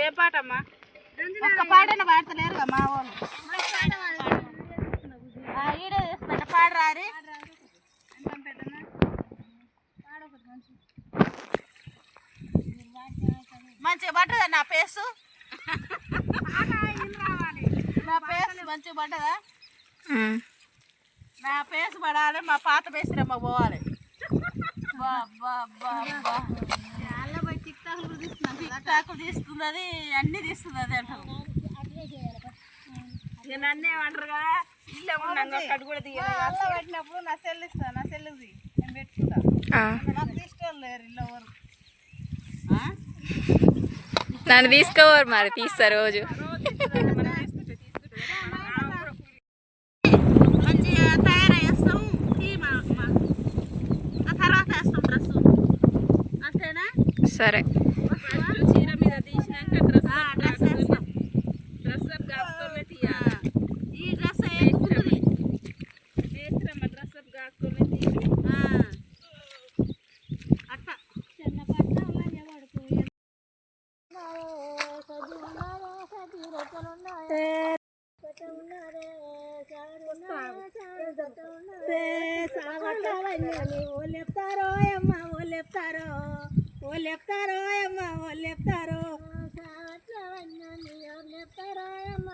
ఏ పాటమ్మా? ఒక్క పాటైనా పాడతలేరుగా మా వాళ్ళు. ఈడే చేస్తున్నట్ట పాడరారి. మంచిగా పట్టదా నా పేసు? నా పేసు మంచిగా పట్టదా? నా పేసు పడాలి, మా పాత పేసురమ్మ పోవాలి. టిక్టాకులు తీస్తున్నది, అన్ని తీస్తున్నది అంటారు. నన్ను ఏమంటారు కదా, ఇల్లు అక్కడి కూడా పట్టినప్పుడు నా సెల్ ఇస్తాను, నా సెల్లుది నేను పెట్టుకుంటాను. నాకు తీసుకోవాలి లేరు ఇల్లు ఎవరు. నన్ను తీసుకోవారు మరి, తీస్తా రోజు. మంచిగా తయారయ్యేస్తాం, తర్వాత వేస్తాం డ్రెస్. అంతేనా? సరే. చీర మీద తీసినాక డ్రెస్ వేస్తాం. డ్రెస్ కాసుకొని తీయాలి. ఈ డ్రెస్ వేసుకుంటుంది వేసిరమ్మ, డ్రెస్ కాసుకొని తీసి అట్లా ఓలేపుతారో అమ్మ, ఓలేపుతారో, ఓలేపుతారో అమ్మ, ఓలేపుతారో, ఓలేపుతారో అమ్మ,